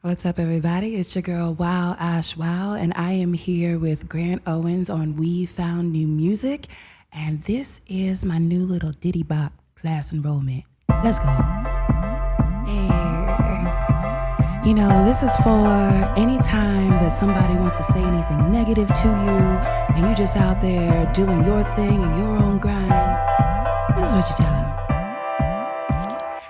What's up, everybody? It's your girl, WOWASHWOW, and I am here with Grant Owens on We Found New Music, and this is my new little Diddy Bop class enrollment. Let's go. Hey. You know, this is for any time that somebody wants to say anything negative to you, and you just out there doing your thing and your own grind. This is what you tell them.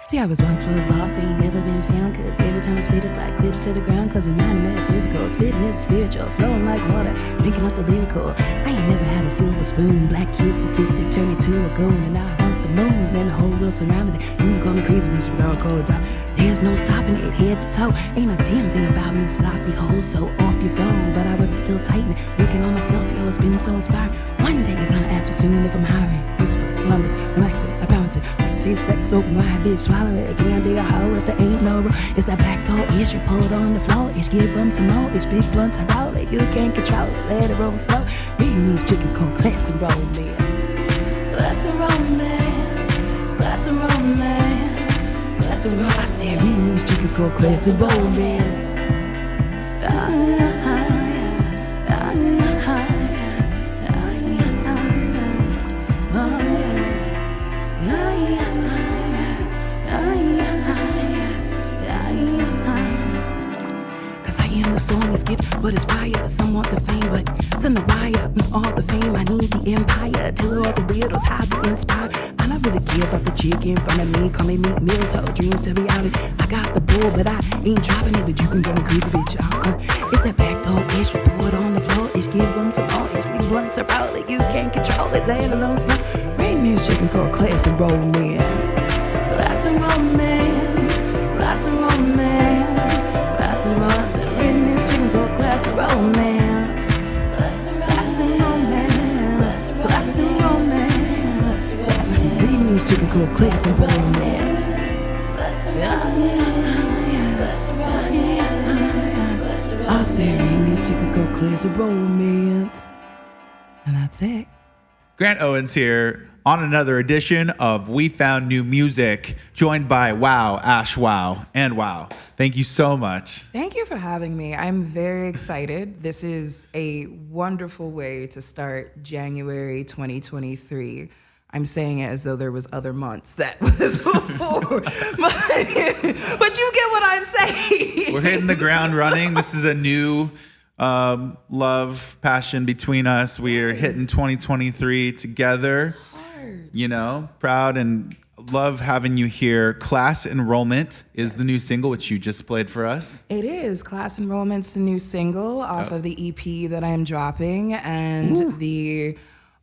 See, I was lost, ain't never been found, cause every time I spit it's like clips to the ground, cause in my metaphysical, spitting is spiritual, flowing like water, drinking up the lyrical. I ain't never had a silver spoon, black kid statistic turned me to a goon, and I want the moon, and the whole world surrounded it. You can call me crazy, bitch, but I'll call it down. There's no stopping it, head to toe, ain't a damn thing about me, sloppy hoes, so off you go, but I work still tighten, working on myself, yo, it's been so inspiring. One day you're gonna ask me soon if I'm hiring, Christopher Columbus, relax it, I balance it. She's that open wide, bitch, swallow it. Can't be a hoe if there ain't no room. It's that back door ish, you pull it on the floor. Ish, give them some more. Ish, big blunts, I roll it. You can't control it, let it roll slow. Reading these chickens called class and romance. Class and romance. Class and romance. Class and romance. I said, reading these chickens called class and romance. The song is gift, but it's fire. Some want the fame, but send the wire. All the fame, I need the empire. Tell all the weirdos how to inspire. I don't really care about the chick in front of me. Call me Meek Mills, her dreams to reality. I got the bull, but I ain't dropping it. But you can go me crazy, bitch. I'll come. It's that back door ish, report on the floor. Ish, give them some more. Ish, we blunts are roll it. You can't control it, let alone slow. Rain these chickens called class and romance. Class and romance. Class and romance. Class and romance. Chickens or class and romance. Class and romance. Class and romance. Reading these chickens called class and romance. I say reading these chickens called class and romance. And that's it. Grant Owens here on another edition of We Found New Music, joined by WOWASHWOW and WOW. Thank you so much. Thank you for having me. I'm very excited. This is a wonderful way to start January 2023. I'm saying it as though there was other months that was before, but you get what I'm saying. We're hitting the ground running. This is a new love, passion between us. We are hitting 2023 together. You know, proud and love having you here. Class Enrollment is the new single, which you just played for us. It is. Class Enrollment's the new single off of the EP that I'm dropping, and the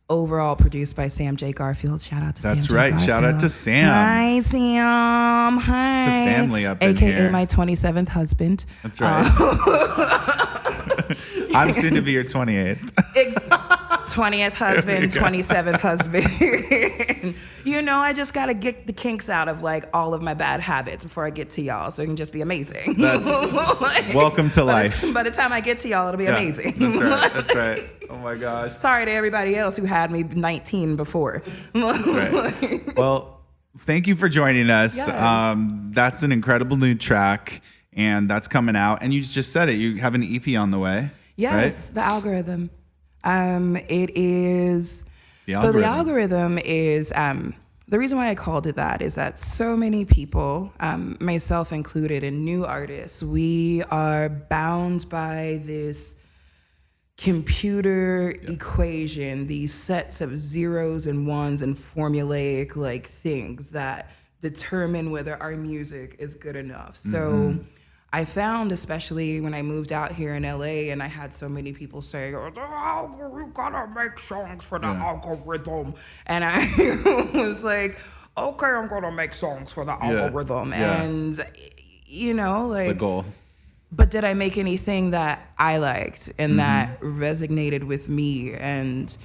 overall produced by Sam J. Garfield. Shout out to Sam J. Garfield. That's right. Shout out to Sam. Hi, Sam. Hi. It's a family up in here. AKA my 27th husband. That's right. I'm soon to be your 28th. 20th husband, 27th husband. You know, I just got to get the kinks out of like all of my bad habits before I get to y'all, so it can just be amazing. That's welcome to life. By the time I get to y'all, it'll be amazing. That's right. That's right. Oh my gosh. Sorry to everybody else who had me 19 before. Right. Well, thank you for joining us. Yes. That's an incredible new track, and that's coming out. And you just said it. You have an EP on the way. Yes, right? The Algorithm. It is. The So the algorithm is the reason why I called it that is that so many people, myself included, and new artists, we are bound by this computer equation, these sets of zeros and ones and formulaic like things that determine whether our music is good enough. So I found, especially when I moved out here in LA, and I had so many people say, oh, you gotta make songs for the algorithm. And I was like, okay, I'm gonna make songs for the algorithm. And, you know, like, the goal. But did I make anything that I liked and that resonated with me? And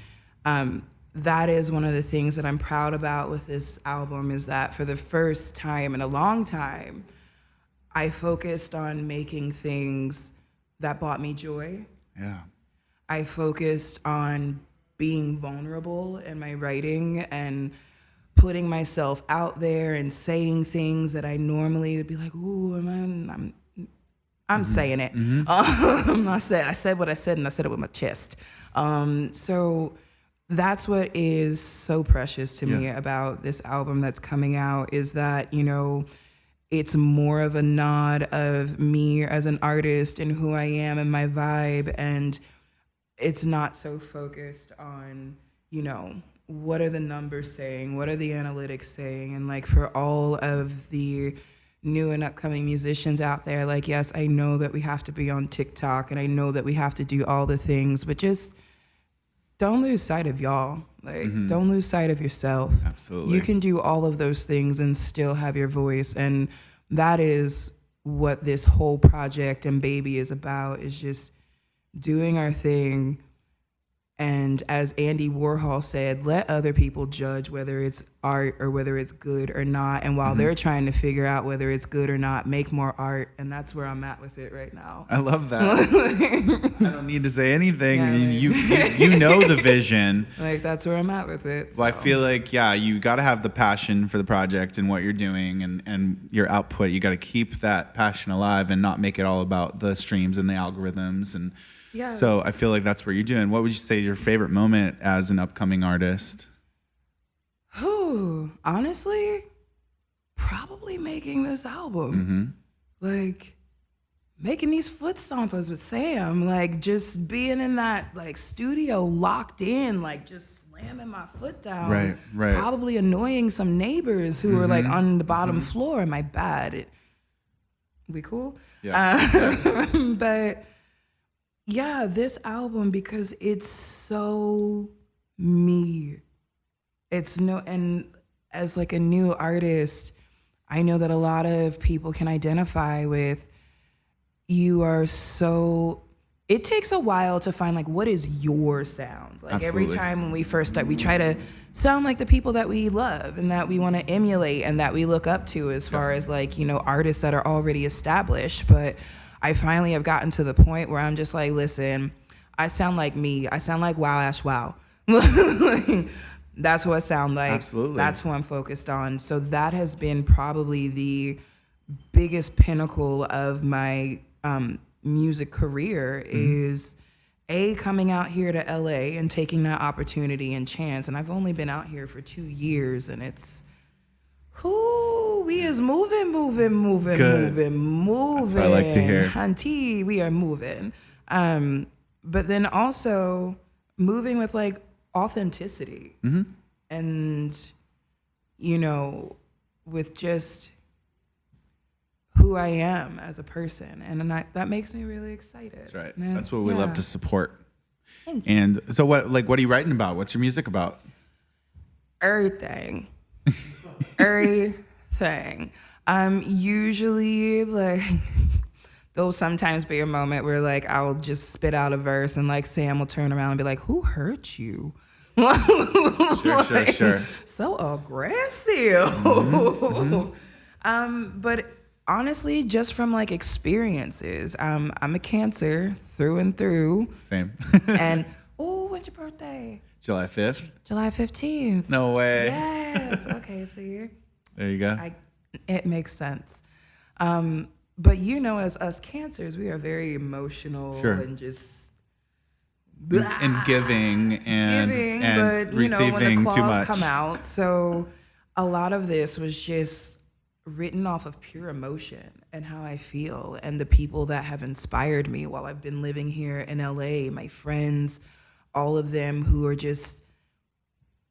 that is one of the things that I'm proud about with this album, is that for the first time in a long time, I focused on making things that brought me joy. Yeah. I focused on being vulnerable in my writing and putting myself out there and saying things that I normally would be like, ooh, I'm I'm saying it. I said what I said, and I said it with my chest. So that's what is so precious to me about this album that's coming out, is that, you know, it's more of a nod of me as an artist and who I am and my vibe, and it's not so focused on, you know, what are the numbers saying, what are the analytics saying, and like for all of the new and upcoming musicians out there, like, yes, I know that we have to be on TikTok and I know that we have to do all the things, but just don't lose sight of y'all. Like, don't lose sight of yourself. Absolutely. You can do all of those things and still have your voice. And that is what this whole project and baby is about, is just doing our thing. And as Andy Warhol said, let other people judge whether it's art or whether it's good or not. And while they're trying to figure out whether it's good or not, make more art. And that's where I'm at with it right now. I love that. I don't need to say anything. Yeah, You know the vision. Like, that's where I'm at with it. Well, I feel like, you got to have the passion for the project and what you're doing and your output. You got to keep that passion alive and not make it all about the streams and the algorithms. And Yes. so I feel like that's what you're doing. What would you say is your favorite moment as an upcoming artist? Honestly, probably making this album. Like, making these foot stompers with Sam, like just being in that like studio locked in, like just slamming my foot down. Right. Probably annoying some neighbors who were like on the bottom floor. My bad. We cool? Yeah. But yeah, this album, because it's so me. And as like a new artist, I know that a lot of people can identify with, it takes a while to find like, what is your sound? Like Absolutely. Every time when we first start, we try to sound like the people that we love and that we want to emulate and that we look up to, as far as like, you know, artists that are already established. But I finally have gotten to the point where I'm just like, listen, I sound like me. I sound like WOWASHWOW. That's what I sound like. Absolutely. That's who I'm focused on. So that has been probably the biggest pinnacle of my music career, is coming out here to LA and taking that opportunity and chance. And I've only been out here for 2 years, and it's, we is moving. Good. That's what I like to hear. Hunty, we are moving. But then also moving with like authenticity and, you know, with just who I am as a person. And that makes me really excited. That's right. And That's what we love to support. Thank you. And so what are you writing about? What's your music about? Everything. Everything. Usually like, there'll sometimes be a moment where like I'll just spit out a verse and like Sam will turn around and be like, who hurt you? Sure. So aggressive. But honestly, just from like experiences, I'm a Cancer through and through. Same. And when's your birthday? July 5th? July 15th. No way. Yes. Okay, see? There you go. It makes sense. But you know, as us Cancers, we are very emotional and just and giving and but, you know, when receiving the too claws much. come out. So a lot of this was just written off of pure emotion and how I feel, and the people that have inspired me while I've been living here in LA, my friends, all of them who are just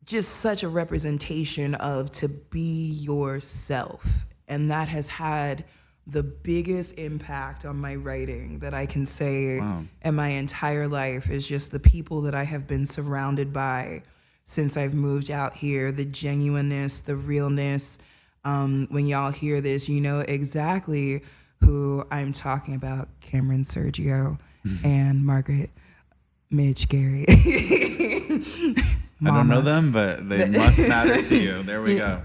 such a representation of to be yourself. And that has had the biggest impact on my writing that I can say in my entire life, is just the people that I have been surrounded by since I've moved out here, the genuineness, the realness. When y'all hear this, you know exactly who I'm talking about. Cameron Sergio and Margaret Midge Gary. I don't know them, but they must matter to you. There we go.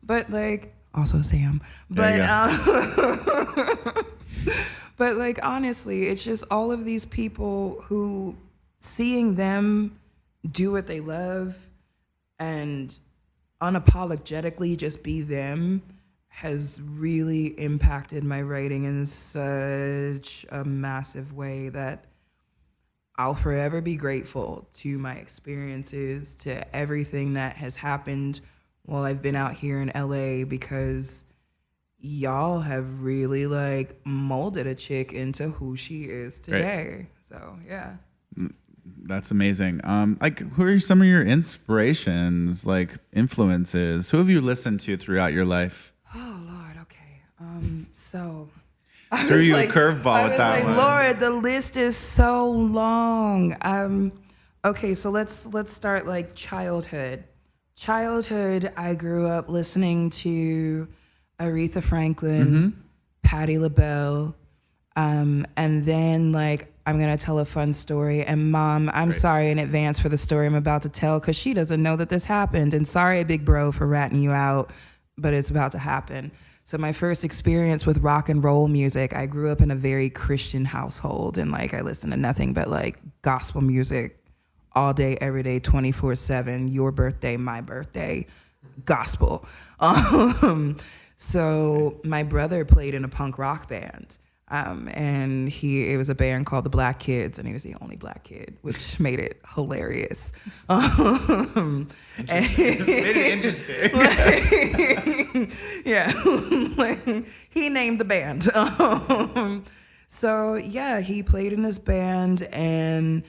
But like, also Sam. But but like, honestly, it's just all of these people who, seeing them do what they love and unapologetically just be them, has really impacted my writing in such a massive way that I'll forever be grateful to my experiences, to everything that has happened while I've been out here in LA, because y'all have really like molded a chick into who she is today. Right. So yeah. That's amazing. Like, who are some of your inspirations, like influences? Who have you listened to throughout your life? Oh Lord, okay. So threw you a curveball with that one. Lord, the list is so long. Okay, so let's start like childhood. Childhood, I grew up listening to Aretha Franklin, Patti LaBelle, and then like I'm gonna tell a fun story. And Mom, I'm sorry in advance for the story I'm about to tell, because she doesn't know that this happened. And sorry, big bro, for ratting you out, but it's about to happen. So my first experience with rock and roll music, I grew up in a very Christian household, and like I listened to nothing but like gospel music all day, every day, 24/7. Your birthday, my birthday, gospel. So my brother played in a punk rock band. And it was a band called the Black Kids, and he was the only black kid, which made it hilarious. Made it interesting. Yeah, like, he named the band. So yeah, he played in this band, and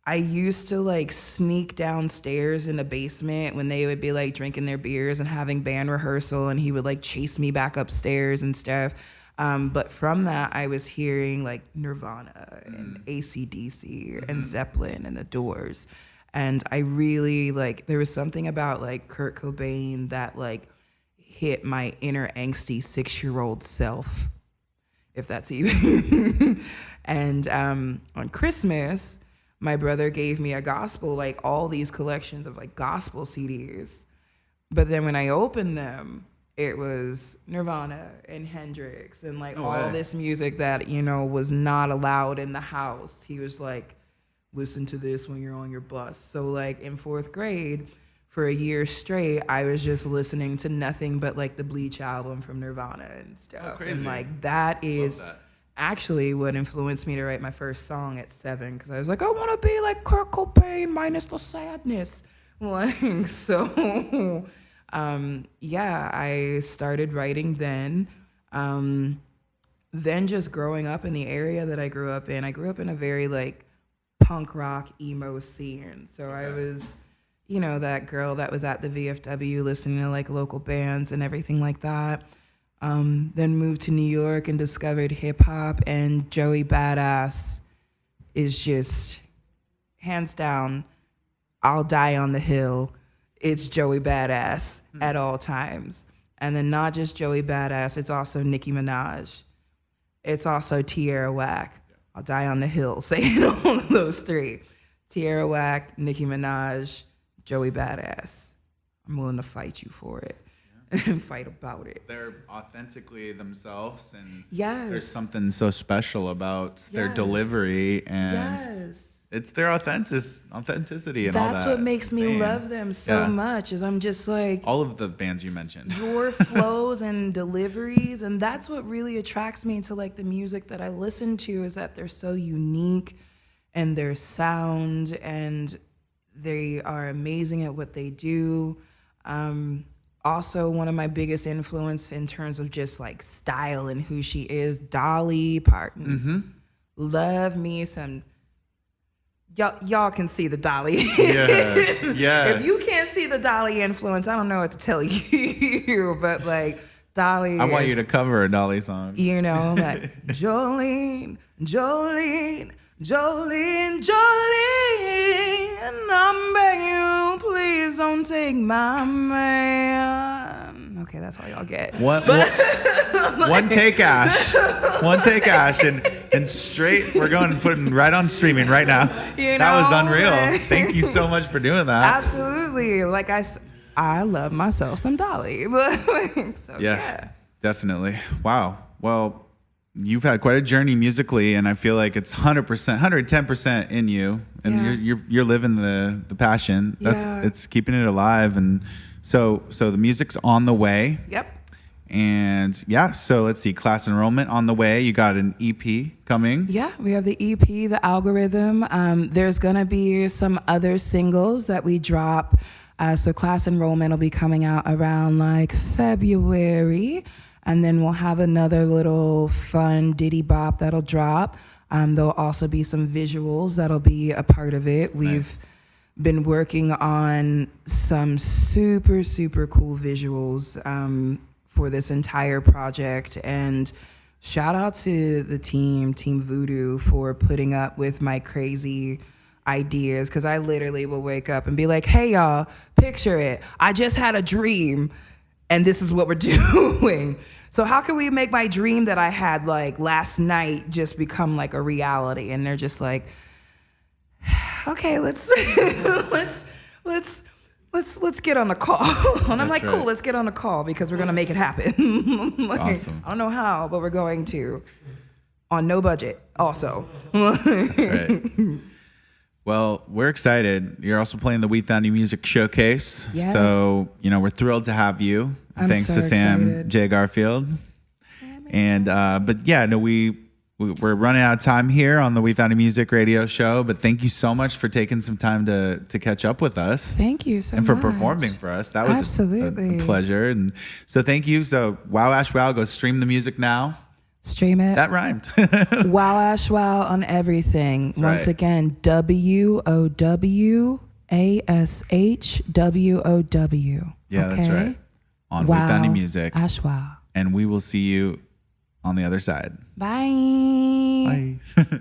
I used to like sneak downstairs in the basement when they would be like drinking their beers and having band rehearsal, and he would like chase me back upstairs and stuff. But from that, I was hearing like Nirvana and AC/DC and Zeppelin and The Doors. And I really like, there was something about like Kurt Cobain that like hit my inner angsty 6-year-old self, if that's even. And on Christmas, my brother gave me a gospel, like all these collections of like gospel CDs. But then when I opened them, it was Nirvana and Hendrix and like all this music that, you know, was not allowed in the house. He was like, listen to this when you're on your bus. So like in 4th grade, for a year straight, I was just listening to nothing but like the Bleach album from Nirvana and stuff. Oh, crazy. And like that is actually what influenced me to write my first song at 7, because I was like, I want to be like Kurt Cobain minus the sadness. Like, so... yeah, I started writing then. Then just growing up in the area that I grew up in a very like punk rock emo scene. So I was, you know, that girl that was at the VFW listening to like local bands and everything like that. Then moved to New York and discovered hip hop, and Joey Badass is just hands down, I'll die on the hill. It's Joey Badass at all times. And then not just Joey Badass, it's also Nicki Minaj. It's also Tierra Whack. I'll die on the hill saying all of those 3. Tierra Whack, Nicki Minaj, Joey Badass. I'm willing to fight you for it and fight about it. They're authentically themselves, and yes, there's something so special about their delivery, and it's their authenticity and all that. That's what makes me love them so much, is I'm just like... all of the bands you mentioned. Your flows and deliveries, and that's what really attracts me to like the music that I listen to, is that they're so unique, and their sound, and they are amazing at what they do. Also, one of my biggest influence in terms of just like style and who she is, Dolly Parton. Love me some... Y'all can see the Dolly. Yes, yes. If you can't see the Dolly influence, I don't know what to tell you. But like Dolly, I want you to cover a Dolly song. You know, like Jolene, Jolene, Jolene, Jolene. I'm begging you, please don't take my man. Okay, that's all y'all get. One take, Ash. One take, Ash, and straight. We're going and putting right on streaming right now. You know, that was unreal. Thank you so much for doing that. Absolutely. Like I love myself some Dolly. So yeah, definitely. Wow. Well, you've had quite a journey musically, and I feel like it's 100%, 110% in you, and you're living the passion. It's keeping it alive, and so the music's on the way. Yep. And yeah, so let's see, class enrollment on the way. You got an EP coming. Yeah, we have the EP, the algorithm. There's going to be some other singles that we drop. So class enrollment will be coming out around like February. And then we'll have another little fun ditty bop that'll drop. There'll also be some visuals that'll be a part of it. We've been working on some super, super cool visuals for this entire project. And shout out to the Team Voodoo, for putting up with my crazy ideas. Because I literally will wake up and be like, hey, y'all, picture it. I just had a dream, and this is what we're doing. So how can we make my dream that I had like last night just become like a reality? And they're just like, okay, let's get on a call. And I'm like, cool, let's get on a call because we're gonna make it happen. Like, awesome. I don't know how, but we're going to, on no budget also. That's right. Well, we're excited. You're also playing the We Found You Music Showcase. Yes. So, we're thrilled to have you. Thanks so to Sam excited. J. Garfield. And but yeah, no, we're running out of time here on the We Found You Music radio show. But thank you so much for taking some time to catch up with us. Thank you so much. And for performing for us. That was absolutely a pleasure. And so thank you. So WOWASHWOW, go stream the music now. Stream it. That rhymed. WOWASHWOW on everything. That's Once right. again, WOWASHWOW. Yeah, okay? that's right. On Wow. We Found You Music. Ashwa. And we will see you on the other side. Bye. Bye.